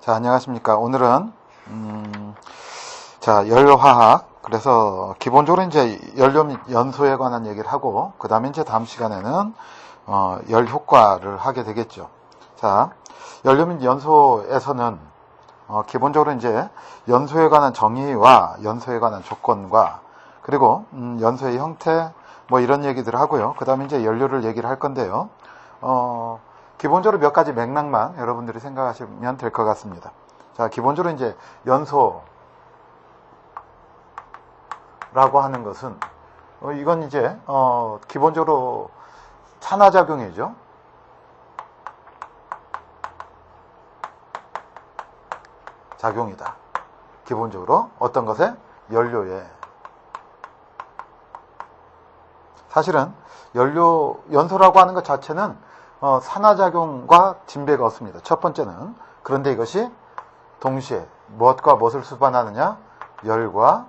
자, 안녕하십니까. 오늘은, 자, 연료화학. 그래서, 기본적으로 이제 연료 및 연소에 관한 얘기를 하고, 그 다음에 이제 다음 시간에는, 열 효과를 하게 되겠죠. 자, 연료 및 연소에서는, 기본적으로 이제 연소에 관한 정의와 연소에 관한 조건과, 그리고, 연소의 형태, 뭐 이런 얘기들을 하고요. 그 다음에 이제 연료를 얘기를 할 건데요. 기본적으로 몇 가지 맥락만 여러분들이 생각하시면 될 것 같습니다. 자, 기본적으로 이제 연소라고 하는 것은, 이건 이제, 기본적으로 산화작용이죠. 작용이다. 기본적으로 어떤 것에? 연료에. 사실은 연소라고 하는 것 자체는 산화작용과 진배가 없습니다. 첫 번째는. 그런데 이것이 동시에 무엇과 무엇을 수반하느냐? 열과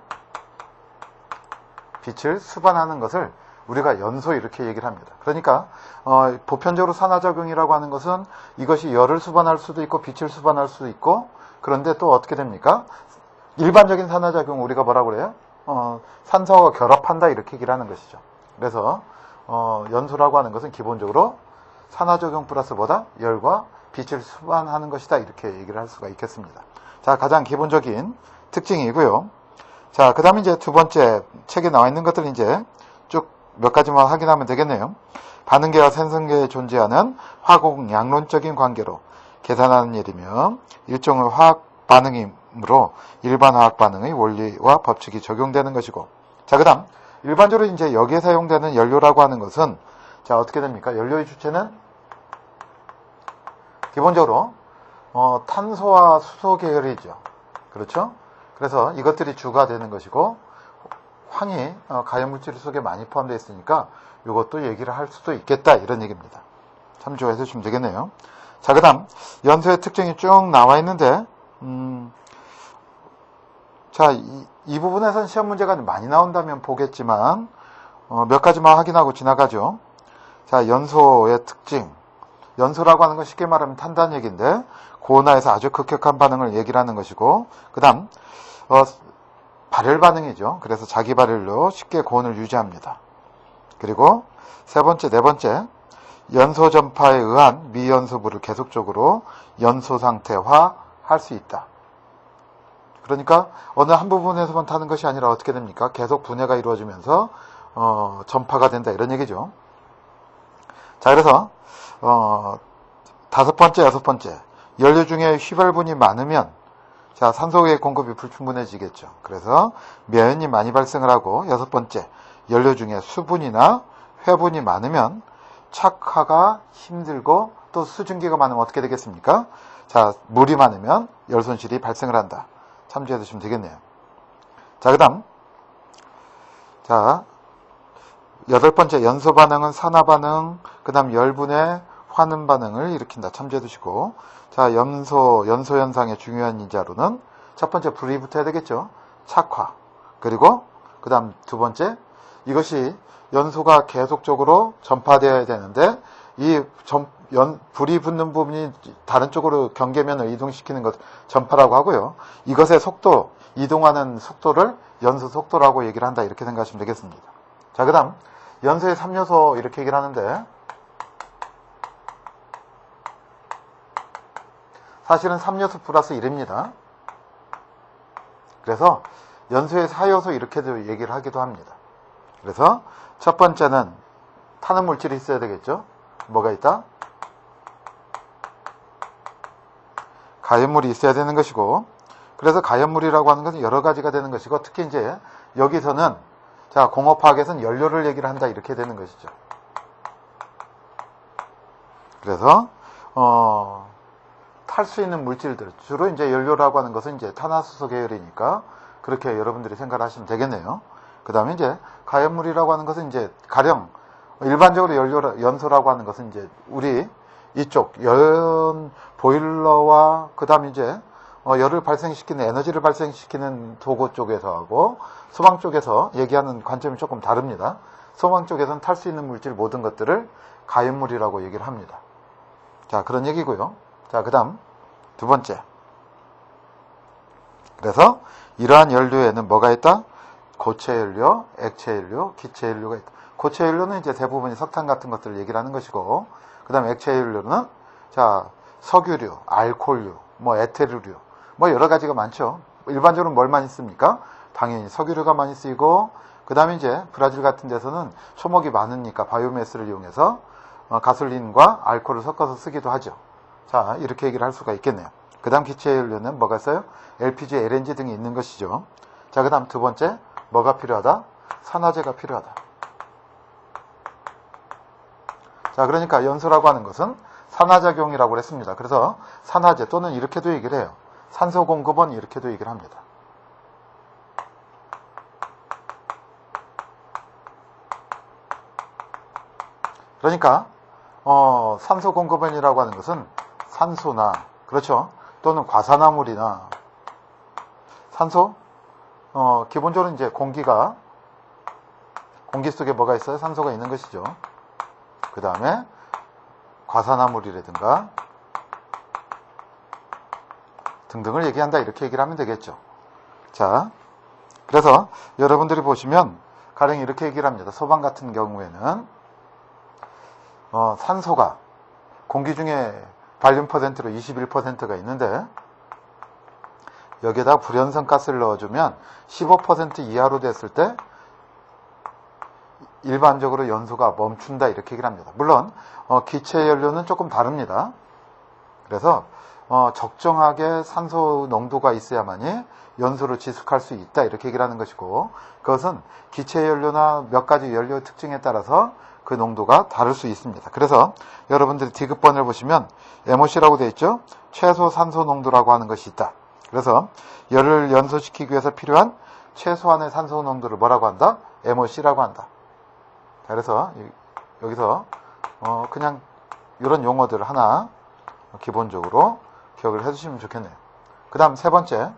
빛을 수반하는 것을 우리가 연소 이렇게 얘기를 합니다. 그러니까 보편적으로 산화작용이라고 하는 것은 이것이 열을 수반할 수도 있고 빛을 수반할 수도 있고, 그런데 또 어떻게 됩니까? 일반적인 산화작용 우리가 뭐라고 그래요? 산소와 결합한다 이렇게 얘기를 하는 것이죠. 그래서 연소라고 하는 것은 기본적으로 산화작용 플러스 뭐다? 열과 빛을 수반하는 것이다 이렇게 얘기를 할 수가 있겠습니다. 자, 가장 기본적인 특징이고요. 자, 그 다음에 이제 두 번째 책에 나와 있는 것들을 이제 쭉 몇 가지만 확인하면 되겠네요. 반응계와 생성계에 존재하는 화학 양론적인 관계로 계산하는 일이며 일종의 화학 반응이므로 일반 화학 반응의 원리와 법칙이 적용되는 것이고, 자, 그 다음 일반적으로 이제 여기에 사용되는 연료라고 하는 것은, 자, 어떻게 됩니까? 연료의 주체는 기본적으로 탄소와 수소 계열이죠. 그렇죠? 그래서 이것들이 주가 되는 것이고, 황이 가연물질 속에 많이 포함되어 있으니까 이것도 얘기를 할 수도 있겠다 이런 얘기입니다. 참조해 주시면 되겠네요. 자, 그 다음 연소의 특징이 쭉 나와 있는데, 자, 이 부분에서는 시험 문제가 많이 나온다면 보겠지만 몇 가지만 확인하고 지나가죠. 자, 연소의 특징. 연소라고 하는 건 쉽게 말하면 탄단 얘기인데, 고온화에서 아주 급격한 반응을 얘기를 하는 것이고, 그 다음 발열 반응이죠. 그래서 자기 발열로 쉽게 고온을 유지합니다. 그리고 세 번째, 네 번째, 연소 전파에 의한 미연소물을 계속적으로 연소 상태화할 수 있다. 그러니까 어느 한 부분에서만 타는 것이 아니라 어떻게 됩니까? 계속 분해가 이루어지면서 전파가 된다 이런 얘기죠. 자, 그래서 다섯 번째, 여섯 번째, 연료 중에 휘발분이 많으면, 자, 산소의 공급이 불충분해지겠죠. 그래서 매연이 많이 발생을 하고, 여섯 번째, 연료 중에 수분이나 회분이 많으면 착화가 힘들고, 또 수증기가 많으면 어떻게 되겠습니까? 자, 물이 많으면 열 손실이 발생을 한다. 참조해 두시면 되겠네요. 자, 그 다음, 자, 여덟 번째, 연소 반응은 산화 반응, 그 다음 열분의 환음 반응을 일으킨다. 참조해 두시고, 자, 연소 현상의 중요한 인자로는 첫 번째 불이 붙어야 되겠죠. 착화. 그리고 그 다음 두 번째, 이것이 연소가 계속적으로 전파되어야 되는데, 이 불이 붙는 부분이 다른 쪽으로 경계면을 이동시키는 것 전파라고 하고요. 이것의 속도, 이동하는 속도를 연소 속도라고 얘기를 한다 이렇게 생각하시면 되겠습니다. 자, 그 다음 연소의 3요소 이렇게 얘기를 하는데, 사실은 3요소 플러스 1입니다. 그래서 연소의 4요소 이렇게도 얘기를 하기도 합니다. 그래서 첫 번째는 타는 물질이 있어야 되겠죠. 뭐가 있다? 가연물이 있어야 되는 것이고, 그래서 가연물이라고 하는 것은 여러 가지가 되는 것이고, 특히 이제 여기서는, 자, 공업화학에서는 연료를 얘기를 한다 이렇게 되는 것이죠. 그래서 탈 수 있는 물질들, 주로 이제 연료라고 하는 것은 이제 탄화수소 계열이니까 그렇게 여러분들이 생각을 하시면 되겠네요. 그 다음에 이제 가연물이라고 하는 것은 이제 가령 일반적으로 연소라고 하는 것은 이제 우리 이쪽 보일러와 그 다음에 이제 열을 발생시키는, 에너지를 발생시키는 도구 쪽에서 하고 소방 쪽에서 얘기하는 관점이 조금 다릅니다. 소방 쪽에서는 탈 수 있는 물질 모든 것들을 가연물이라고 얘기를 합니다. 자, 그런 얘기고요. 자, 그 다음 두 번째, 그래서 이러한 연료에는 뭐가 있다? 고체 연료, 액체 연료, 기체 연료가 있다. 고체 연료는 이제 대부분이 석탄 같은 것들을 얘기를 하는 것이고, 그 다음에 액체 연료는 자 석유류, 알코올류, 뭐 에테르류, 뭐 여러 가지가 많죠. 일반적으로 뭘 많이 씁니까? 당연히 석유류가 많이 쓰이고, 그 다음에 이제 브라질 같은 데서는 소목이 많으니까 바이오매스를 이용해서 가솔린과 알코올을 섞어서 쓰기도 하죠. 자, 이렇게 얘기를 할 수가 있겠네요. 그 다음 기체 연료는 뭐가 있어요? LPG, LNG 등이 있는 것이죠. 자, 그 다음 두 번째, 뭐가 필요하다? 산화제가 필요하다. 자, 그러니까 연소라고 하는 것은 산화작용이라고 했습니다. 그래서 산화제 또는 이렇게도 얘기를 해요. 산소 공급원 이렇게도 얘기를 합니다. 그러니까 산소 공급원이라고 하는 것은 산소나 그렇죠. 또는 과산화물이나 산소 기본적으로 이제 공기 속에 뭐가 있어요? 산소가 있는 것이죠. 그 다음에 과산화물이라든가 등등을 얘기한다 이렇게 얘기를 하면 되겠죠. 자, 그래서 여러분들이 보시면 가령 이렇게 얘기를 합니다. 소방 같은 경우에는 산소가 공기 중에 발륨 퍼센트로 21%가 있는데 여기에다 불연성 가스를 넣어주면 15% 이하로 됐을 때 일반적으로 연소가 멈춘다 이렇게 얘기를 합니다. 물론 기체 연료는 조금 다릅니다. 그래서 적정하게 산소 농도가 있어야만이 연소를 지속할 수 있다 이렇게 얘기를 하는 것이고, 그것은 기체 연료나 몇 가지 연료 특징에 따라서 그 농도가 다를 수 있습니다. 그래서 여러분들이 디귿번을 보시면 MOC라고 되어 있죠. 최소 산소 농도라고 하는 것이 있다. 그래서 열을 연소시키기 위해서 필요한 최소한의 산소 농도를 뭐라고 한다? MOC라고 한다. 그래서 여기서 그냥 이런 용어들 하나 기본적으로 기억을 해주시면 좋겠네요. 그 다음 세 번째.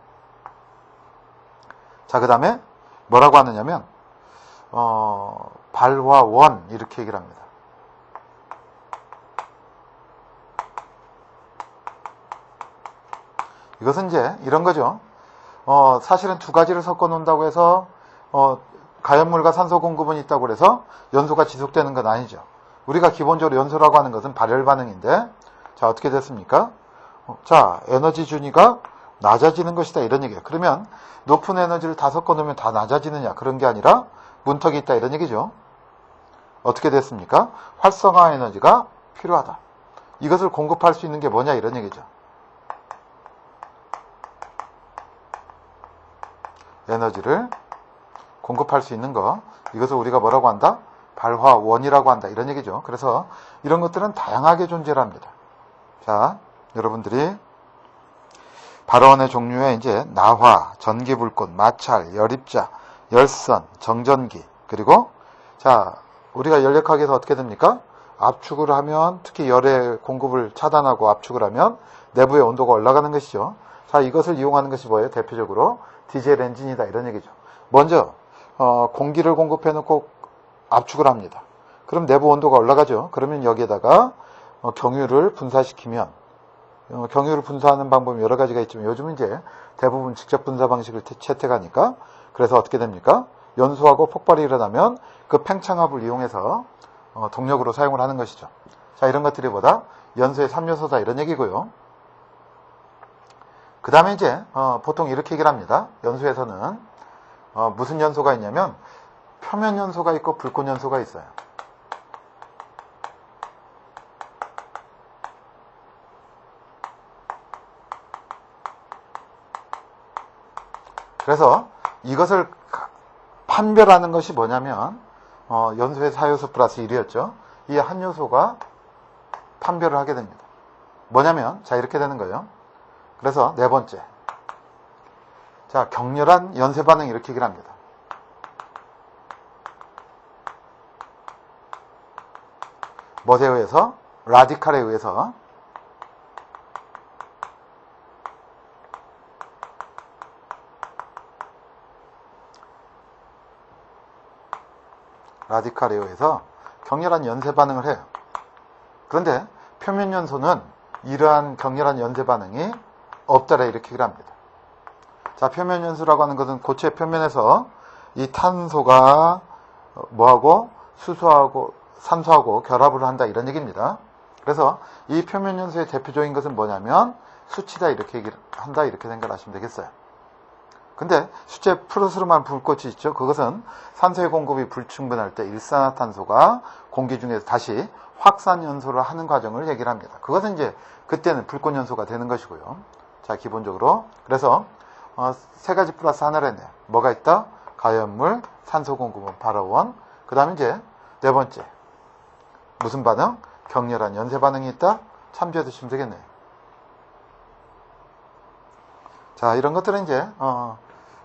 자, 그 다음에 뭐라고 하느냐면 발화원 이렇게 얘기를 합니다. 이것은 이제 이런 거죠. 사실은 두 가지를 섞어 놓는다고 해서 가연물과 산소 공급원이 있다고 해서 연소가 지속되는 건 아니죠. 우리가 기본적으로 연소라고 하는 것은 발열 반응인데, 자, 어떻게 됐습니까? 자, 에너지 준위가 낮아지는 것이다 이런 얘기예요. 그러면 높은 에너지를 다 섞어 놓으면 다 낮아지느냐? 그런 게 아니라 문턱이 있다 이런 얘기죠. 어떻게 됐습니까? 활성화 에너지가 필요하다. 이것을 공급할 수 있는 게 뭐냐 이런 얘기죠. 에너지를 공급할 수 있는 거, 이것을 우리가 뭐라고 한다? 발화원이라고 한다 이런 얘기죠. 그래서 이런 것들은 다양하게 존재를 합니다. 자, 여러분들이 발화원의 종류에 이제 나화, 전기불꽃, 마찰, 열입자, 열선, 정전기, 그리고 자, 우리가 열역학에서 어떻게 됩니까? 압축을 하면, 특히 열의 공급을 차단하고 압축을 하면 내부의 온도가 올라가는 것이죠. 자, 이것을 이용하는 것이 뭐예요? 대표적으로 디젤 엔진이다 이런 얘기죠. 먼저 공기를 공급해 놓고 압축을 합니다. 그럼 내부 온도가 올라가죠. 그러면 여기에다가 경유를 분사시키면, 경유를 분사하는 방법이 여러 가지가 있지만 요즘은 이제 대부분 직접 분사 방식을 채택하니까, 그래서 어떻게 됩니까? 연소하고 폭발이 일어나면 그 팽창압을 이용해서 동력으로 사용을 하는 것이죠. 자, 이런 것들이 뭐다? 연소의 3요소다 이런 얘기고요. 그 다음에 이제 보통 이렇게 얘기를 합니다. 연소에서는 무슨 연소가 있냐면 표면 연소가 있고 불꽃 연소가 있어요. 그래서 이것을 판별하는 것이 뭐냐면 연소의 4요소 플러스 1이었죠. 이 한 요소가 판별을 하게 됩니다. 뭐냐면 자, 이렇게 되는 거예요. 그래서 네 번째, 자, 격렬한 연쇄 반응 이렇게 얘기를 합니다. 뭐에 의해서? 라디칼에 의해서. 라디칼에 의해서 격렬한 연쇄 반응을 해요. 그런데 표면 연소는 이러한 격렬한 연쇄 반응이 없다라 이렇게 얘기를 합니다. 자, 표면 연소라고 하는 것은 고체 표면에서 이 탄소가 뭐하고 수소하고 산소하고 결합을 한다 이런 얘기입니다. 그래서 이 표면 연소의 대표적인 것은 뭐냐면 수치다 이렇게 한다 이렇게 생각하시면 되겠어요. 근데 수체 플러스로만 불꽃이 있죠. 그것은 산소의 공급이 불충분할 때 일산화탄소가 공기 중에서 다시 확산연소를 하는 과정을 얘기를 합니다. 그것은 이제 그때는 불꽃연소가 되는 것이고요. 자, 기본적으로 그래서 세 가지 플러스 하나를 했네요. 뭐가 있다? 가연물, 산소 공급은 발화원. 그 다음에 이제 네 번째 무슨 반응? 격렬한 연쇄 반응이 있다. 참조해 두시면 되겠네요. 자, 이런 것들은 이제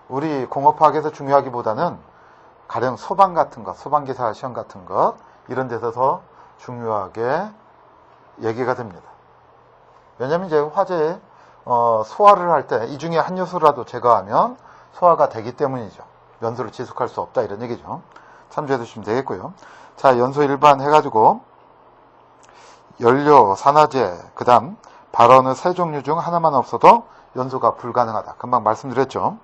우리 공업화학에서 중요하기보다는 가령 소방 같은 것, 소방기사 시험 같은 것 이런 데서 더 중요하게 얘기가 됩니다. 왜냐하면 이제 화재 소화를 할 때 이 중에 한 요소라도 제거하면 소화가 되기 때문이죠. 연소를 지속할 수 없다 이런 얘기죠. 참조해 두시면 되겠고요. 자, 연소 일반 해가지고 연료, 산화제, 그 다음 발언의 세 종류 중 하나만 없어도 연소가 불가능하다. 금방 말씀드렸죠.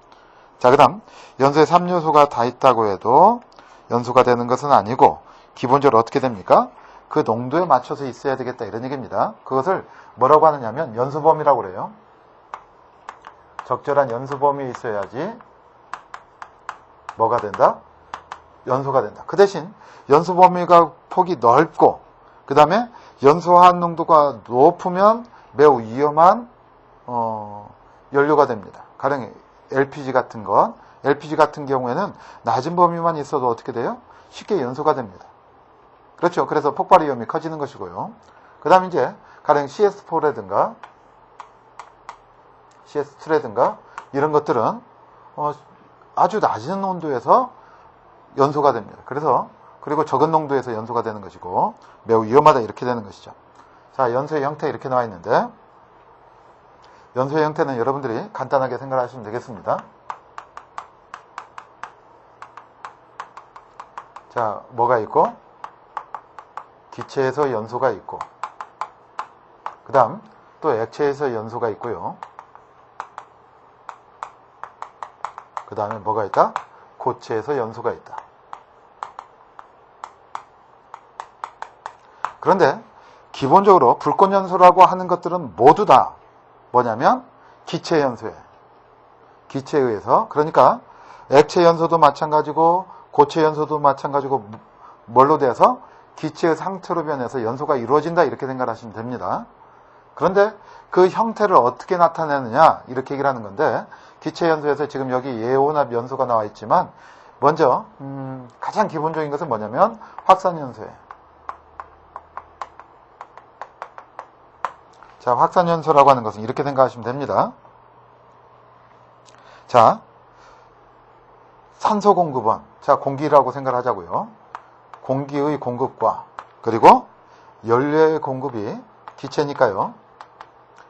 자, 그 다음 연소에 3요소가 다 있다고 해도 연소가 되는 것은 아니고 기본적으로 어떻게 됩니까? 그 농도에 맞춰서 있어야 되겠다 이런 얘기입니다. 그것을 뭐라고 하느냐면 연소범위라고 그래요. 적절한 연소범위에 있어야지 뭐가 된다? 연소가 된다. 그 대신 연소범위가 폭이 넓고 그 다음에 연소한 농도가 높으면 매우 위험한 연료가 됩니다. 가령 LPG 같은 것, LPG 같은 경우에는 낮은 범위만 있어도 어떻게 돼요? 쉽게 연소가 됩니다. 그렇죠. 그래서 폭발 위험이 커지는 것이고요. 그 다음에 이제 가령 CS4라든가 CS2라든가 이런 것들은 아주 낮은 온도에서 연소가 됩니다. 그래서 그리고 적은 농도에서 연소가 되는 것이고 매우 위험하다 이렇게 되는 것이죠. 자, 연소의 형태 이렇게 나와 있는데 연소의 형태는 여러분들이 간단하게 생각하시면 되겠습니다. 자, 뭐가 있고 기체에서 연소가 있고 그 다음 또 액체에서 연소가 있고요. 그 다음에 뭐가 있다? 고체에서 연소가 있다. 그런데 기본적으로 불꽃연소라고 하는 것들은 모두 다 뭐냐면 기체 연소예요. 기체에 의해서. 그러니까 액체 연소도 마찬가지고 고체 연소도 마찬가지고 뭘로 돼서 기체의 상태로 변해서 연소가 이루어진다 이렇게 생각하시면 됩니다. 그런데 그 형태를 어떻게 나타내느냐 이렇게 얘기를 하는 건데 기체 연소에서 지금 여기 예혼합 연소가 나와 있지만 먼저 가장 기본적인 것은 뭐냐면 확산 연소예요. 자, 확산 연소라고 하는 것은 이렇게 생각하시면 됩니다. 자, 산소 공급은 자, 공기라고 생각하자고요. 공기의 공급과 그리고 연료의 공급이 기체니까요.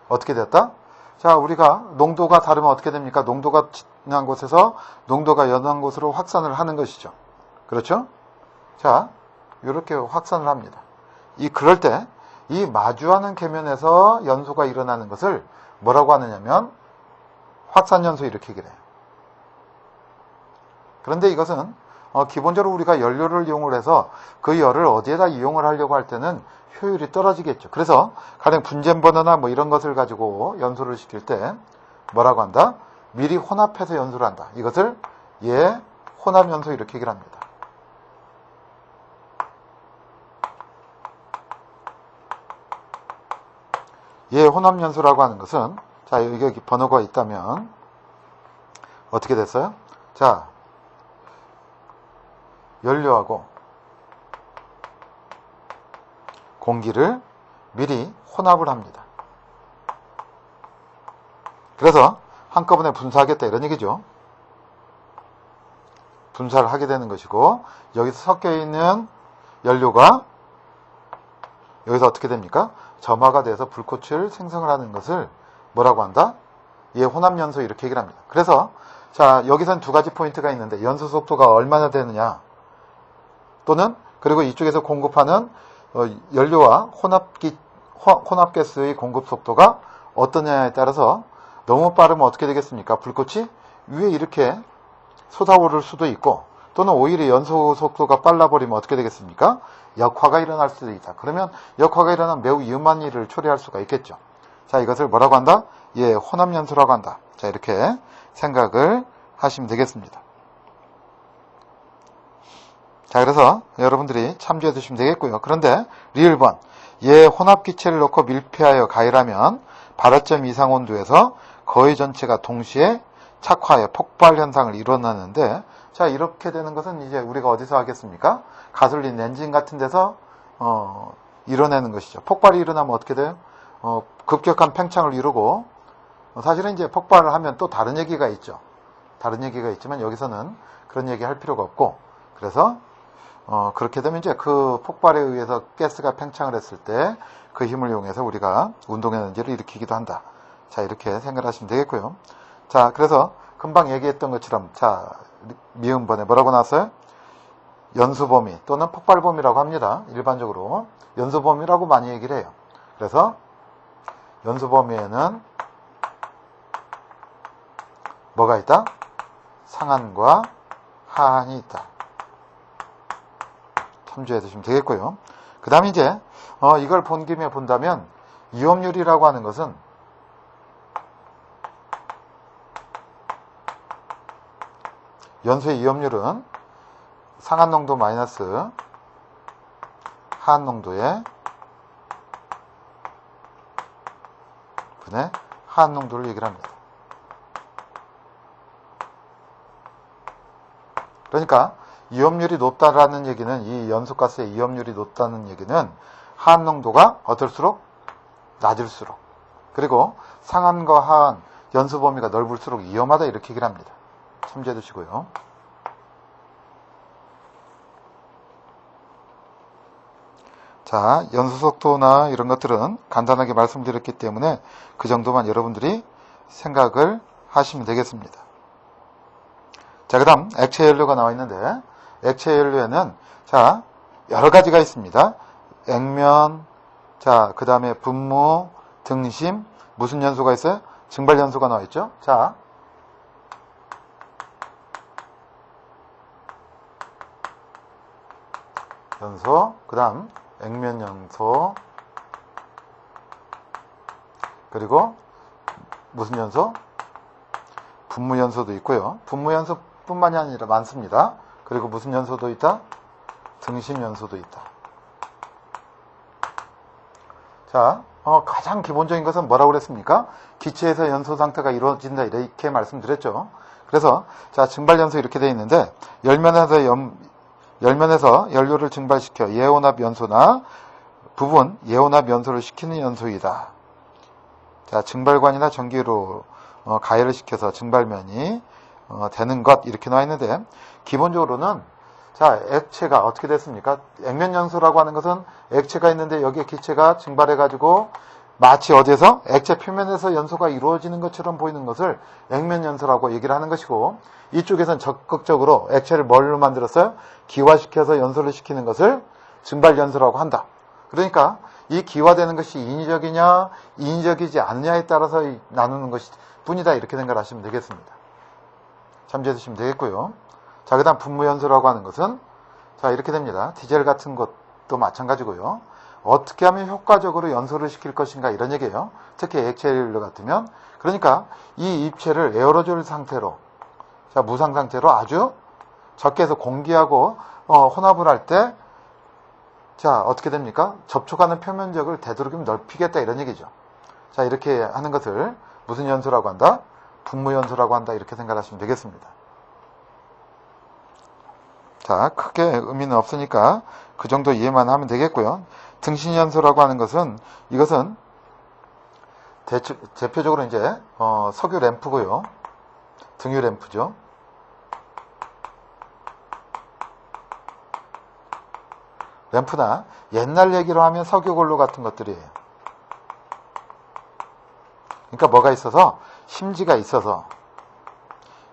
어떻게 됐다? 자, 우리가 농도가 다르면 어떻게 됩니까? 농도가 진한 곳에서 농도가 연한 곳으로 확산을 하는 것이죠. 그렇죠? 자, 이렇게 확산을 합니다. 그럴 때 이 마주하는 계면에서 연소가 일어나는 것을 뭐라고 하느냐면 확산연소 이렇게 얘기를 해요. 그런데 이것은 기본적으로 우리가 연료를 이용을 해서 그 열을 어디에다 이용을 하려고 할 때는 효율이 떨어지겠죠. 그래서 가령 분쟁버너나 뭐 이런 것을 가지고 연소를 시킬 때 뭐라고 한다? 미리 혼합해서 연소를 한다. 이것을 혼합연소 이렇게 얘기를 합니다. 혼합연소라고 하는 것은 자, 여기 번호가 있다면 어떻게 됐어요? 자, 연료하고 공기를 미리 혼합을 합니다. 그래서 한꺼번에 분사하겠다 이런 얘기죠. 분사를 하게 되는 것이고 여기서 섞여 있는 연료가 여기서 어떻게 됩니까? 점화가 돼서 불꽃을 생성을 하는 것을 뭐라고 한다? 혼합연소 이렇게 얘기를 합니다. 그래서 자, 여기선 두 가지 포인트가 있는데 연소 속도가 얼마나 되느냐 또는 그리고 이쪽에서 공급하는 연료와 혼합가스의 공급 속도가 어떠냐에 따라서 너무 빠르면 어떻게 되겠습니까? 불꽃이 위에 이렇게 솟아오를 수도 있고, 또는 오히려 연소 속도가 빨라버리면 어떻게 되겠습니까? 역화가 일어날 수도 있다. 그러면 역화가 일어나면 매우 위험한 일을 초래할 수가 있겠죠. 자, 이것을 뭐라고 한다? 예, 혼합연소라고 한다. 자, 이렇게 생각을 하시면 되겠습니다. 자, 그래서 여러분들이 참조해 두시면 되겠고요. 그런데 리을번, 예, 혼합기체를 넣고 밀폐하여 가열하면 발화점 이상 온도에서 거의 전체가 동시에 착화해 폭발 현상을 이뤄내는데, 자, 이렇게 되는 것은 이제 우리가 어디서 하겠습니까? 가솔린 엔진 같은 데서 이뤄내는 것이죠. 폭발이 일어나면 어떻게 돼요? 급격한 팽창을 이루고, 사실은 이제 폭발을 하면 또 다른 얘기가 있죠. 다른 얘기가 있지만 여기서는 그런 얘기 할 필요가 없고, 그래서 그렇게 되면 이제 그 폭발에 의해서 가스가 팽창을 했을 때 그 힘을 이용해서 우리가 운동에너지를 일으키기도 한다. 자, 이렇게 생각하시면 되겠고요. 자, 그래서 금방 얘기했던 것처럼, 자, 미음번에 뭐라고 나왔어요? 연수범위 또는 폭발범위라고 합니다. 일반적으로 연수범위라고 많이 얘기를 해요. 그래서 연수범위에는 뭐가 있다? 상한과 하한이 있다. 참조해 두시면 되겠고요. 그 다음에 이제 이걸 본 김에 본다면 이업률이라고 하는 것은 연소의 이업률은 상한 농도 마이너스 하한 농도의 분의 하한 농도를 얘기를 합니다. 그러니까 이업률이 높다라는 얘기는, 이 연소가스의 이업률이 높다는 얘기는 하한 농도가 어떨수록 낮을수록, 그리고 상한과 하한 연소 범위가 넓을수록 위험하다, 이렇게 얘기를 합니다. 참조해 두시고요. 자, 연소 속도나 이런 것들은 간단하게 말씀드렸기 때문에 그 정도만 여러분들이 생각을 하시면 되겠습니다. 자, 그 다음 액체 연료가 나와 있는데, 액체 연료에는 자, 여러 가지가 있습니다. 액면, 자, 그 다음에 분무, 등심, 무슨 연소가 있어요? 증발 연소가 나와 있죠. 자, 연소, 그 다음 액면 연소, 그리고 무슨 연소? 분무 연소도 있고요. 분무 연소뿐만이 아니라 많습니다. 그리고 무슨 연소도 있다? 등심 연소도 있다. 자, 가장 기본적인 것은 뭐라고 그랬습니까? 기체에서 연소 상태가 이루어진다, 이렇게 말씀드렸죠. 그래서 자, 증발 연소 이렇게 되어 있는데, 열면에서 연료를 증발시켜 예혼합 연소나 부분 예혼합 연소를 시키는 연소이다. 자, 증발관이나 전기로 가열을 시켜서 증발면이 되는 것, 이렇게 나와 있는데, 기본적으로는 자, 액체가 어떻게 됐습니까? 액면 연소라고 하는 것은 액체가 있는데 여기에 기체가 증발해가지고 마치 어디에서 액체 표면에서 연소가 이루어지는 것처럼 보이는 것을 액면 연소라고 얘기를 하는 것이고, 이쪽에서는 적극적으로 액체를 뭘로 만들었어요? 기화시켜서 연소를 시키는 것을 증발 연소라고 한다. 그러니까 이 기화되는 것이 인위적이냐 인위적이지 않느냐에 따라서 나누는 것이 뿐이다, 이렇게 생각하시면 되겠습니다. 참조해 주시면 되겠고요. 자, 그 다음 분무연소라고 하는 것은 자, 이렇게 됩니다. 디젤 같은 것도 마찬가지고요. 어떻게 하면 효과적으로 연소를 시킬 것인가, 이런 얘기예요. 특히 액체 연료 같으면. 그러니까 이 입체를 에어로졸 상태로, 자, 무상 상태로 아주 적게 해서 공기하고 혼합을 할 때, 자, 어떻게 됩니까? 접촉하는 표면적을 되도록이면 넓히겠다, 이런 얘기죠. 자, 이렇게 하는 것을 무슨 연소라고 한다? 분무연소라고 한다, 이렇게 생각하시면 되겠습니다. 자, 크게 의미는 없으니까 그 정도 이해만 하면 되겠고요. 등신연소라고 하는 것은, 이것은 대표적으로 이제 석유 램프고요. 등유 램프죠. 램프나 옛날 얘기로 하면 석유골로 같은 것들이에요. 그러니까 뭐가 있어서, 심지가 있어서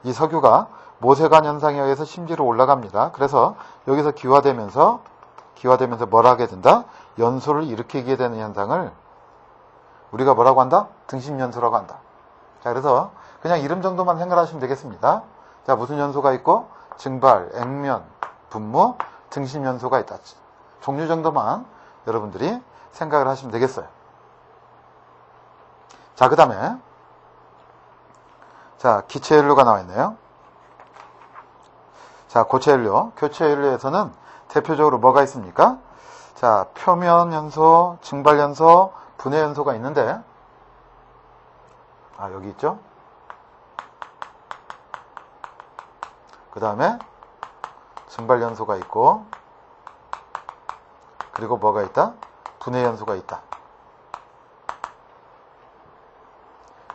이 석유가 모세관 현상에 의해서 심지로 올라갑니다. 그래서 여기서 기화되면서 뭘 하게 된다? 연소를 일으키게 되는 현상을 우리가 뭐라고 한다? 등심연소라고 한다. 자, 그래서 그냥 이름 정도만 생각하시면 되겠습니다. 자, 무슨 연소가 있고, 증발, 액면, 분무, 등심 연소가 있다. 종류 정도만 여러분들이 생각을 하시면 되겠어요. 자, 그 다음에, 자, 기체연료가 나와 있네요. 자, 고체연료, 교체연료에서는 대표적으로 뭐가 있습니까? 자, 표면 연소, 증발 연소, 분해 연소가 있는데, 여기 있죠? 그 다음에 증발 연소가 있고, 그리고 뭐가 있다? 분해 연소가 있다.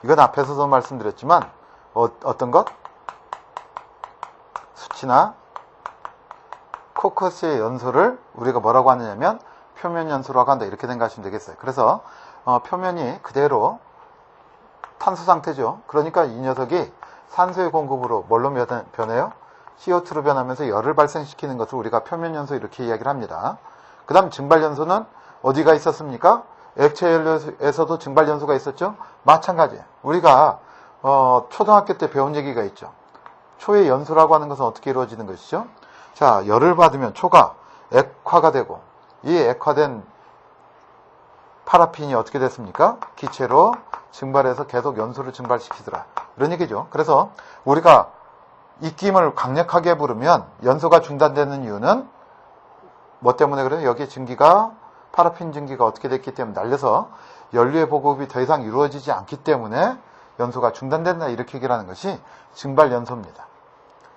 이건 앞에서도 말씀드렸지만 어떤 것? 수치나 코커스의 연소를 우리가 뭐라고 하느냐면 표면 연소라고 한다. 이렇게 생각하시면 되겠어요. 그래서 표면이 그대로 탄소 상태죠. 그러니까 이 녀석이 산소의 공급으로 뭘로 변해요? CO2로 변하면서 열을 발생시키는 것을 우리가 표면 연소 이렇게 이야기를 합니다. 그 다음 증발 연소는 어디가 있었습니까? 액체 연료에서도 증발 연소가 있었죠. 마찬가지예요. 우리가 초등학교 때 배운 얘기가 있죠. 초의 연소라고 하는 것은 어떻게 이루어지는 것이죠? 자, 열을 받으면 초가 액화가 되고, 이 액화된 파라핀이 어떻게 됐습니까? 기체로 증발해서 계속 연소를 증발시키더라. 이런 얘기죠. 그래서 우리가 입김을 강력하게 부르면 연소가 중단되는 이유는 뭐 때문에 그래요? 여기 증기가 파라핀 증기가 어떻게 됐기 때문에 날려서 연료의 보급이 더 이상 이루어지지 않기 때문에 연소가 중단된다. 이렇게 얘기를 하는 것이 증발 연소입니다.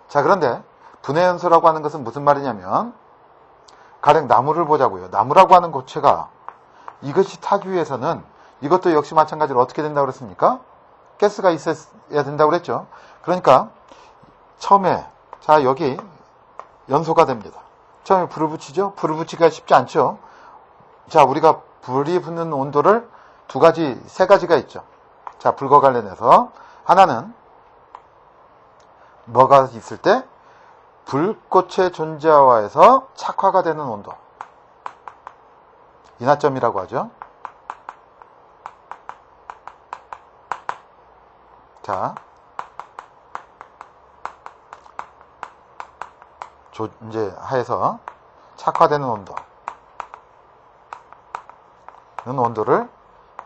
자, 그런데 분해 연소라고 하는 것은 무슨 말이냐면, 가령 나무를 보자고요. 나무라고 하는 고체가 이것이 타기 위해서는 이것도 역시 마찬가지로 어떻게 된다고 그랬습니까? 가스가 있어야 된다고 그랬죠. 그러니까 처음에 자, 여기 연소가 됩니다. 처음에 불을 붙이죠. 불을 붙이기가 쉽지 않죠. 자, 우리가 불이 붙는 온도를 세 가지가 있죠. 자, 불과 관련해서 하나는 뭐가 있을 때? 불꽃의 존재하에서 착화가 되는 온도. 인하점이라고 하죠. 자, 존재하에서 착화되는 온도. 는 온도를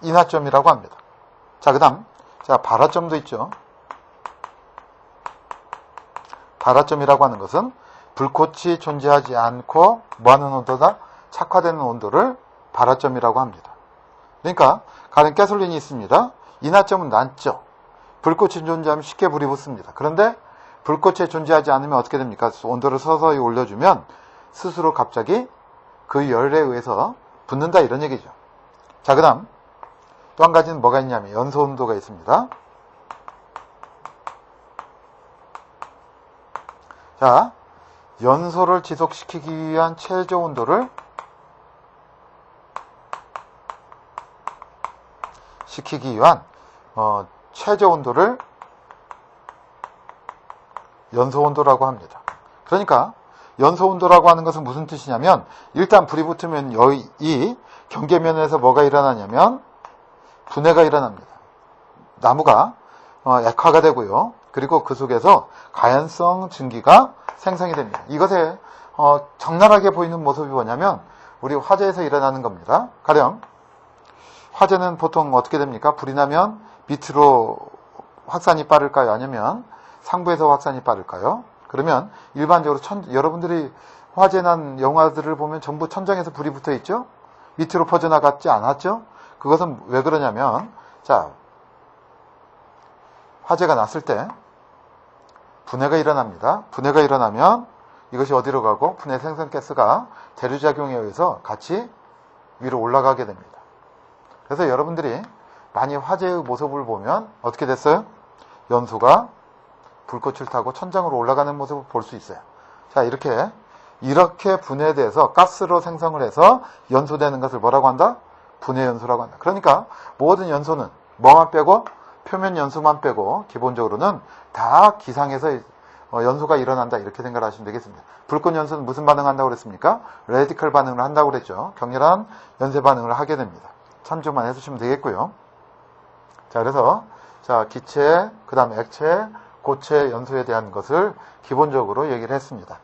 인하점이라고 합니다. 자, 그 다음, 자, 발화점도 있죠. 발화점이라고 하는 것은 불꽃이 존재하지 않고 뭐하는 온도다? 착화되는 온도를 발화점이라고 합니다. 그러니까 가령 가솔린이 있습니다. 인하점은 낮죠. 불꽃이 존재하면 쉽게 불이 붙습니다. 그런데 불꽃이 존재하지 않으면 어떻게 됩니까? 온도를 서서히 올려주면 스스로 갑자기 그 열에 의해서 붙는다. 이런 얘기죠. 자, 그 다음 또 한 가지는 뭐가 있냐면 연소 온도가 있습니다. 자, 연소를 지속시키기 위한 최저 온도를 최저 온도를 연소 온도라고 합니다. 그러니까 연소 온도라고 하는 것은 무슨 뜻이냐면, 일단 불이 붙으면 이 경계면에서 뭐가 일어나냐면 분해가 일어납니다. 나무가 액화가 되고요. 그리고 그 속에서 가연성 증기가 생성이 됩니다. 이것에 적나라하게 보이는 모습이 뭐냐면 우리 화재에서 일어나는 겁니다. 가령 화재는 보통 어떻게 됩니까? 불이 나면 밑으로 확산이 빠를까요? 아니면 상부에서 확산이 빠를까요? 그러면 일반적으로 여러분들이 화재 난 영화들을 보면 전부 천장에서 불이 붙어 있죠? 밑으로 퍼져나갔지 않았죠? 그것은 왜 그러냐면, 자, 화재가 났을 때 분해가 일어납니다. 분해가 일어나면 이것이 어디로 가고 분해 생성 가스가 대류작용에 의해서 같이 위로 올라가게 됩니다. 그래서 여러분들이 많이 화재의 모습을 보면 어떻게 됐어요? 연소가 불꽃을 타고 천장으로 올라가는 모습을 볼 수 있어요. 자, 이렇게 분해돼서 가스로 생성을 해서 연소되는 것을 뭐라고 한다? 분해 연소라고 한다. 그러니까 모든 연소는 뭐만 빼고? 표면 연소만 빼고 기본적으로는 다 기상에서 연소가 일어난다. 이렇게 생각을 하시면 되겠습니다. 불꽃 연소는 무슨 반응을 한다고 그랬습니까? 레디컬 반응을 한다고 그랬죠. 격렬한 연쇄 반응을 하게 됩니다. 참조만 해주시면 되겠고요. 자, 그래서 자, 기체, 그 다음 액체, 고체, 연소에 대한 것을 기본적으로 얘기를 했습니다.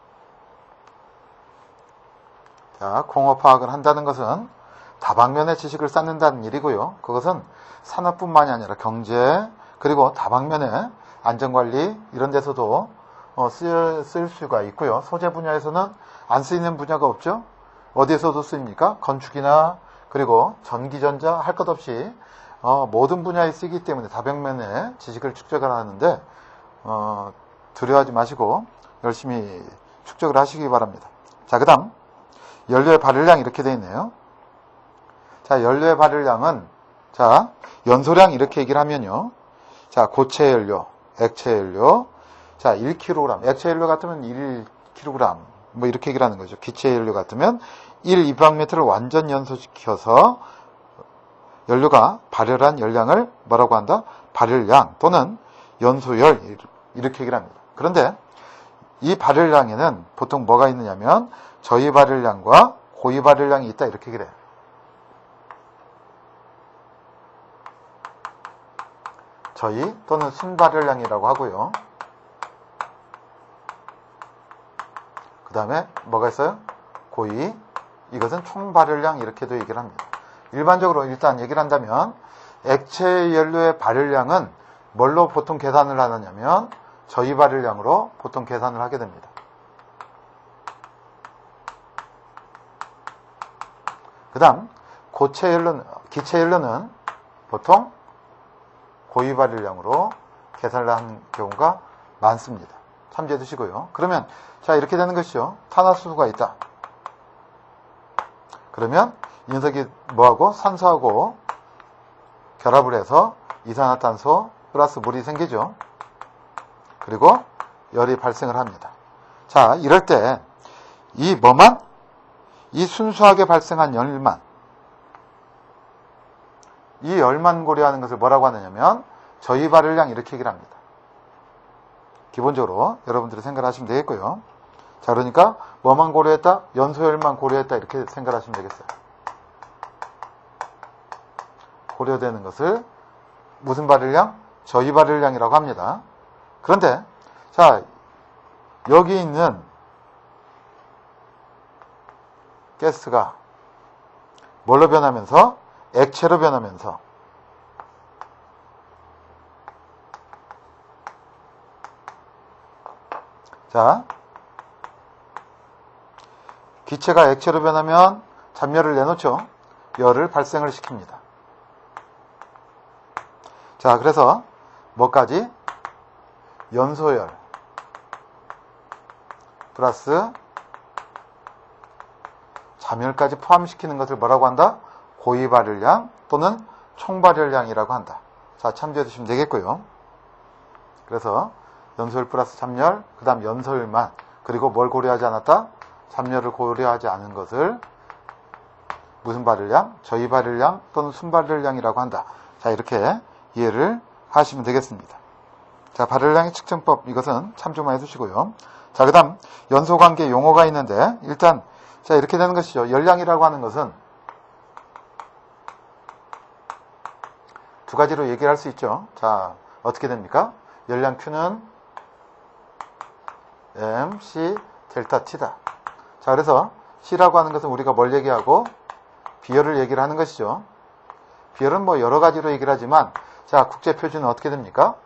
자, 공업화학을 한다는 것은 다방면의 지식을 쌓는다는 일이고요. 그것은 산업뿐만이 아니라 경제, 그리고 다방면의 안전관리 이런 데서도 쓸 수가 있고요. 소재 분야에서는 안 쓰이는 분야가 없죠. 어디에서도 쓰입니까? 건축이나 그리고 전기전자 할 것 없이 모든 분야에 쓰이기 때문에 다방면의 지식을 축적을 하는데 두려워하지 마시고 열심히 축적을 하시기 바랍니다. 자, 그 다음 연료의 발열량 이렇게 되어 있네요. 자, 연료의 발열량은 자, 연소량 이렇게 얘기를 하면요. 자, 고체 연료, 액체 연료, 자, 1kg, 액체 연료 같으면 1kg, 뭐 이렇게 얘기를 하는 거죠. 기체 연료 같으면 1이방미터를 완전 연소시켜서 연료가 발열한 열량을 뭐라고 한다? 발열량 또는 연소열 이렇게 얘기를 합니다. 그런데 이 발열량에는 보통 뭐가 있느냐면 저희 발열량과 고유 발열량이 있다 이렇게 얘기를 해요. 저희 또는 순발열량이라고 하고요. 그 다음에 뭐가 있어요? 고의, 이것은 총발열량 이렇게도 얘기를 합니다. 일반적으로 일단 얘기를 한다면 액체 연료의 발열량은 뭘로 보통 계산을 하느냐면 저희 발열량으로 보통 계산을 하게 됩니다. 그 다음 고체 연료, 기체 연료는 보통 고유 발열량으로 계산을 하는 경우가 많습니다. 참조해 두시고요. 그러면 자 이렇게 되는 것이죠. 탄화수소가 있다. 그러면 이 녀석이 뭐하고 산소하고 결합을 해서 이산화탄소 플러스 물이 생기죠. 그리고 열이 발생을 합니다. 자, 이럴 때 이 뭐만? 이 순수하게 발생한 열만, 이 열만 고려하는 것을 뭐라고 하느냐면 저희 발열량 이렇게 얘기를 합니다. 기본적으로 여러분들이 생각하시면 되겠고요. 자, 그러니까 뭐만 고려했다? 연소열만 고려했다 이렇게 생각하시면 되겠어요. 고려되는 것을 무슨 발열량? 저희 발열량이라고 합니다. 그런데 자, 여기 있는 가스가 뭘로 변하면서? 액체로 변하면서 자, 기체가 액체로 변하면 잔열을 내놓죠. 열을 발생을 시킵니다. 자, 그래서 뭐까지? 연소열 플러스 잠열까지 포함시키는 것을 뭐라고 한다? 고유 발열량 또는 총발열량이라고 한다. 자, 참조해 두시면 되겠고요. 그래서 연소열 플러스 잠열, 그 다음 연소열만, 그리고 뭘 고려하지 않았다? 잠열을 고려하지 않은 것을 무슨 발열량? 저희 발열량 또는 순발열량이라고 한다. 자, 이렇게 이해를 하시면 되겠습니다. 자, 발열량의 측정법, 이것은 참조만 해두시고요. 자, 그 다음 연소관계 용어가 있는데 일단 자, 이렇게 되는 것이죠. 열량이라고 하는 것은 두 가지로 얘기를 할 수 있죠. 자, 어떻게 됩니까? 열량 Q는 MC 델타 T다. 자, 그래서 C라고 하는 것은 우리가 뭘 얘기하고 비열을 얘기를 하는 것이죠. 비열은 뭐 여러 가지로 얘기를 하지만 자, 국제 표준은 어떻게 됩니까?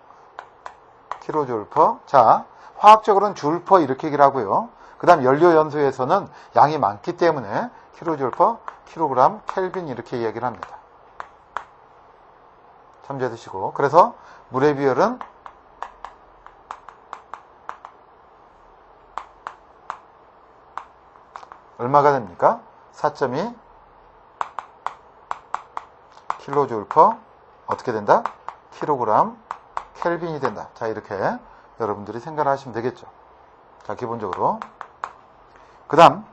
킬로줄 퍼. 자, 화학적으로는 줄 퍼 이렇게 얘기를 하고요. 그 다음 연료 연소에서는 양이 많기 때문에 킬로줄 퍼 킬로그램 켈빈 이렇게 이야기를 합니다. 참조해 두시고, 그래서 물의 비열은 얼마가 됩니까? 4.2 킬로줄 퍼 어떻게 된다? 킬로그램 켈빈이 된다. 자, 이렇게 여러분들이 생각을 하시면 되겠죠. 자, 기본적으로. 그 다음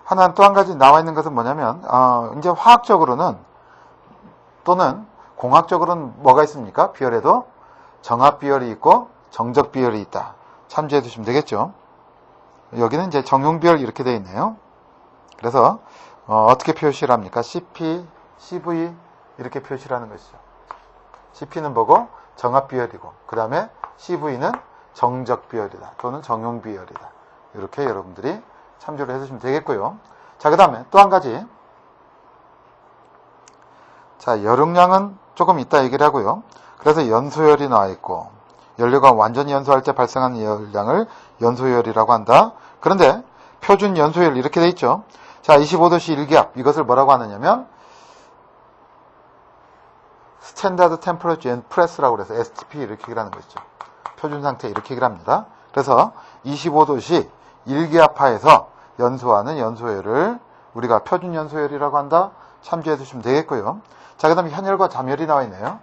하나 또 한 가지 나와 있는 것은 뭐냐면 이제 화학적으로는 또는 공학적으로는 뭐가 있습니까? 비열에도 정합 비열이 있고 정적 비열이 있다. 참조해 두시면 되겠죠. 여기는 이제 정용 비열 이렇게 되어 있네요. 그래서 어떻게 표시를 합니까? CP, CV 이렇게 표시를 하는 것이죠. CP는 뭐고 정압 비열이고, 그 다음에 CV는 정적 비열이다 또는 정용 비열이다. 이렇게 여러분들이 참조를 해주시면 되겠고요. 자, 그 다음에 또 한 가지. 자, 열응량은 조금 이따 얘기를 하고요. 그래서 연소열이 나와 있고, 연료가 완전히 연소할 때 발생하는 열량을 연소열이라고 한다. 그런데 표준 연소열 이렇게 돼 있죠. 자, 25도씨 일기압, 이것을 뭐라고 하느냐면 스탠다드 템퍼러처 앤 프레스라고 그래서 STP 이렇게 얘기를 하는 것이죠. 표준 상태 이렇게 얘기를 합니다. 그래서 25도씨 일기압하에서 연소하는 연소열을 우리가 표준 연소열이라고 한다. 참조해 주시면 되겠고요. 자, 그 다음에 현열과 잠열이 나와 있네요.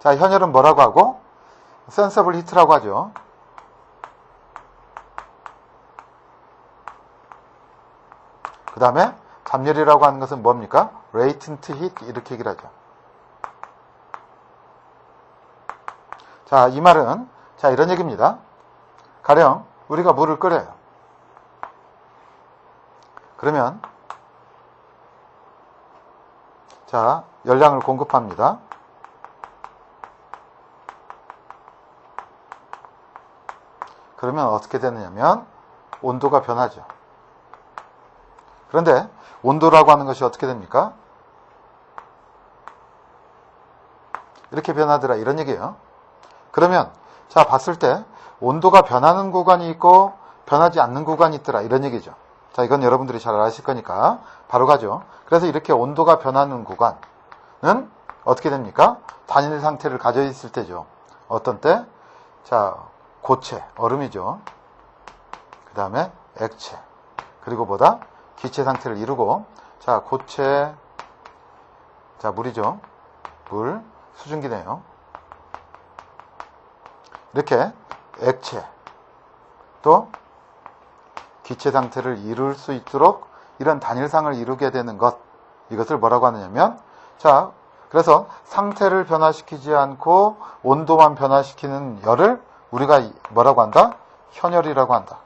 자, 현열은 뭐라고 하고? 센서블 히트라고 하죠. 그 다음에 잠열이라고 하는 것은 뭡니까? 레이턴트 히트 이렇게 얘기를 하죠. 자, 이 말은 자, 이런 얘기입니다. 가령 우리가 물을 끓여요. 그러면 자, 열량을 공급합니다. 그러면 어떻게 되느냐면 온도가 변하죠. 그런데 온도라고 하는 것이 어떻게 됩니까? 이렇게 변하더라 이런 얘기예요. 그러면 자, 봤을 때 온도가 변하는 구간이 있고 변하지 않는 구간이 있더라 이런 얘기죠. 자, 이건 여러분들이 잘 아실 거니까 바로 가죠. 그래서 이렇게 온도가 변하는 구간은 어떻게 됩니까? 단일 상태를 가져 있을 때죠. 어떤 때? 자, 고체, 얼음이죠. 그 다음에 액체, 그리고 뭐다? 기체 상태를 이루고, 자, 고체, 자, 물이죠. 물, 수증기네요. 이렇게 액체, 또 기체 상태를 이룰 수 있도록 이런 단일상을 이루게 되는 것, 이것을 뭐라고 하느냐면, 자, 그래서 상태를 변화시키지 않고 온도만 변화시키는 열을 우리가 뭐라고 한다? 현열이라고 한다.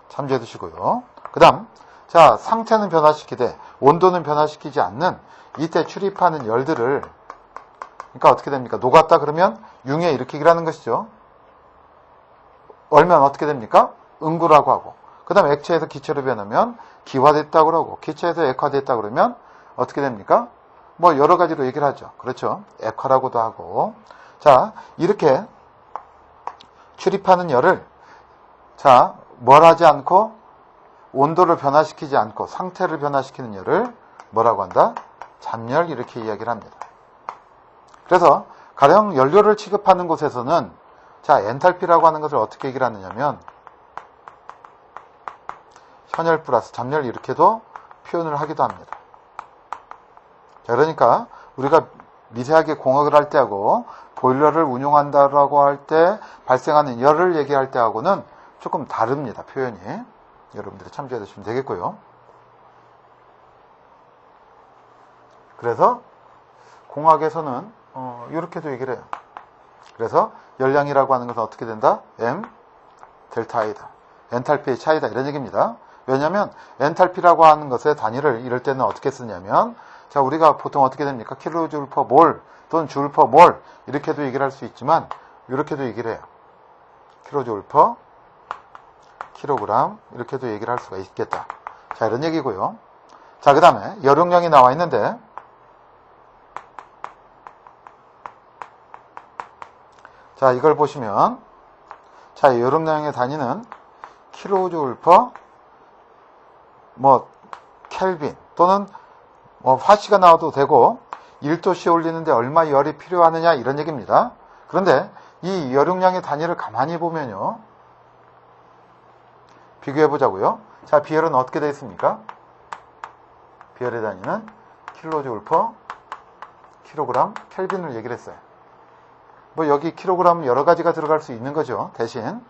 참조해 두시고요. 그 다음, 자, 상태는 변화시키되 온도는 변화시키지 않는 이때 출입하는 열들을, 그러니까 어떻게 됩니까? 녹았다 그러면 융해 이렇게 얘기를 하는 것이죠. 얼면 어떻게 됩니까? 응구라고 하고, 그 다음 액체에서 기체로 변하면 기화됐다고 그러고, 기체에서 액화됐다고 그러면 어떻게 됩니까? 뭐 여러 가지로 얘기를 하죠. 그렇죠? 액화라고도 하고. 자, 이렇게 출입하는 열을, 자, 뭘 하지 않고 온도를 변화시키지 않고 상태를 변화시키는 열을 뭐라고 한다? 잠열 이렇게 이야기를 합니다. 그래서 가령 연료를 취급하는 곳에서는 자, 엔탈피라고 하는 것을 어떻게 얘기를 하느냐면 현열 플러스 잠열 이렇게도 표현을 하기도 합니다. 자, 그러니까 우리가 미세하게 공학을 할 때하고 보일러를 운용한다라고 할 때 발생하는 열을 얘기할 때하고는 조금 다릅니다. 표현이. 여러분들이 참조해 주시면 되겠고요. 그래서 공학에서는 이렇게도 얘기를 해요. 그래서 열량이라고 하는 것은 어떻게 된다? M 델타 I다. 엔탈피의 차이다. 이런 얘기입니다. 왜냐하면 엔탈피라고 하는 것의 단위를 이럴 때는 어떻게 쓰냐면, 자, 우리가 보통 어떻게 됩니까? 킬로줄 퍼 몰 또는 줄 퍼 몰 이렇게도 얘기를 할 수 있지만 이렇게도 얘기를 해요. 킬로줄 퍼 킬로그램 이렇게도 얘기를 할 수가 있겠다. 자, 이런 얘기고요. 자, 그 다음에 열용량이 나와 있는데, 자, 이걸 보시면, 자, 열용량의 단위는 킬로줄 퍼 켈빈 또는 화씨가 나와도 되고 1도씨 올리는데 얼마 열이 필요하느냐 이런 얘기입니다. 그런데 이 열용량의 단위를 가만히 보면요, 비교해 보자고요. 자, 비열은 어떻게 되어 있습니까? 비열의 단위는 킬로줄 퍼 킬로그램 켈빈을 얘기를 했어요. 뭐 여기 킬로그램 여러 가지가 들어갈 수 있는 거죠. 대신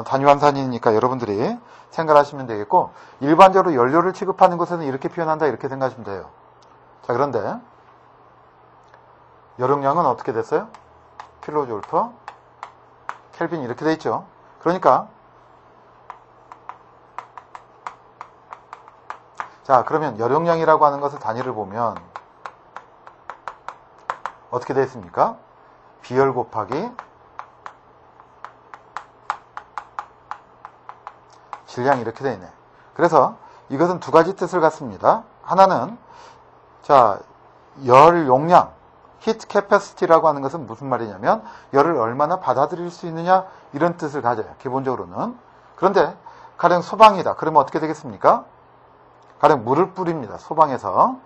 단위 환산이니까 여러분들이 생각하시면 되겠고, 일반적으로 연료를 취급하는 곳에는 이렇게 표현한다 이렇게 생각하시면 돼요. 자, 그런데 열용량은 어떻게 됐어요? 킬로줄 퍼 켈빈 이렇게 돼 있죠. 그러니까 자, 그러면 열용량이라고 하는 것을 단위를 보면 어떻게 되어 있습니까? 비열 곱하기 질량이 이렇게 되어 있네. 그래서 이것은 두 가지 뜻을 갖습니다. 하나는 자, 열 용량, 히트 캐패시티라고 하는 것은 무슨 말이냐면 열을 얼마나 받아들일 수 있느냐 이런 뜻을 가져요. 기본적으로는. 그런데 가령 소방이다. 그러면 어떻게 되겠습니까? 가령 물을 뿌립니다. 소방에서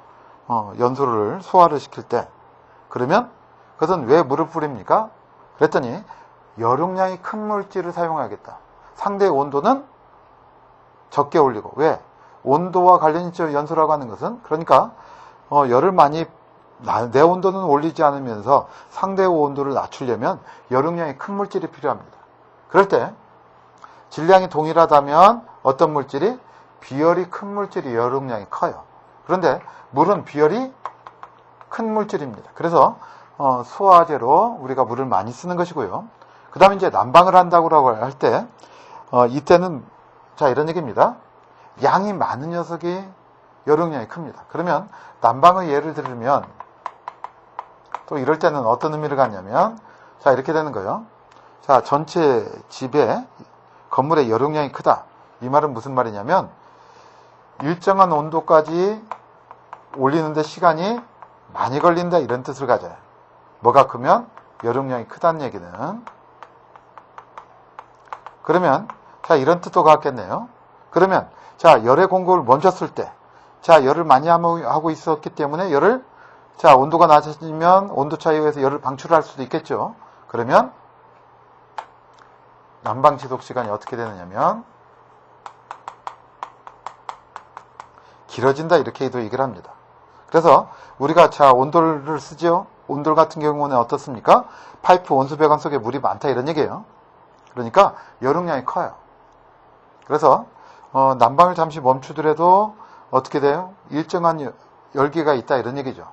연소를 소화를 시킬 때. 그러면 그것은 왜 물을 뿌립니까? 그랬더니 열용량이 큰 물질을 사용하겠다. 상대의 온도는 적게 올리고. 왜? 온도와 관련이 있죠. 연소라고 하는 것은. 그러니까 열을 많이 내 온도는 올리지 않으면서 상대의 온도를 낮추려면 열용량이 큰 물질이 필요합니다. 그럴 때 질량이 동일하다면 어떤 물질이? 비열이 큰 물질이 열용량이 커요. 그런데 물은 비열이 큰 물질입니다. 그래서 소화제로 우리가 물을 많이 쓰는 것이고요. 그 다음에 이제 난방을 한다고 할 때 이때는 자 이런 얘기입니다. 양이 많은 녀석이 열용량이 큽니다. 그러면 난방의 예를 들면 또 이럴 때는 어떤 의미를 갖냐면 자 이렇게 되는 거예요. 자 전체 집에 건물의 열용량이 크다. 이 말은 무슨 말이냐면 일정한 온도까지 올리는데 시간이 많이 걸린다 이런 뜻을 가져요. 뭐가 크면 열용량이 크다는 얘기는. 그러면 자 이런 뜻도 갖겠네요. 그러면 자 열의 공급을 멈췄을 때 자 열을 많이 하고 있었기 때문에 열을 자 온도가 낮아지면 온도 차이에 의해서 열을 방출할 수도 있겠죠. 그러면 난방 지속 시간이 어떻게 되느냐면 길어진다 이렇게도 얘기를 합니다. 그래서 우리가 자 온돌을 쓰죠. 온돌 같은 경우는 어떻습니까? 파이프 온수배관 속에 물이 많다 이런 얘기예요. 그러니까 열용량이 커요. 그래서 난방을 잠시 멈추더라도 어떻게 돼요? 일정한 열기가 있다 이런 얘기죠.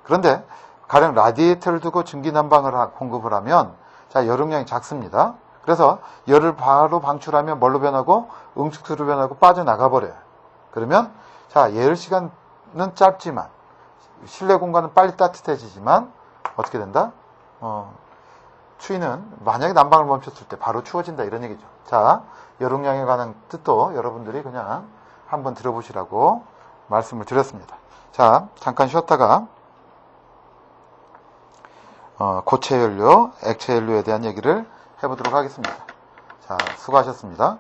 그런데 가령 라디에이터를 두고 증기난방을 공급을 하면 자 열용량이 작습니다. 그래서 열을 바로 방출하면 뭘로 변하고 응축수로 변하고 빠져나가 버려요. 그러면 자 예열 시간은 짧지만 실내 공간은 빨리 따뜻해지지만 어떻게 된다? 추위는 만약에 난방을 멈췄을 때 바로 추워진다 이런 얘기죠. 자 열용량에 관한 뜻도 여러분들이 그냥 한번 들어보시라고 말씀을 드렸습니다. 자 잠깐 쉬었다가 고체 연료, 액체 연료에 대한 얘기를 해보도록 하겠습니다. 자 수고하셨습니다.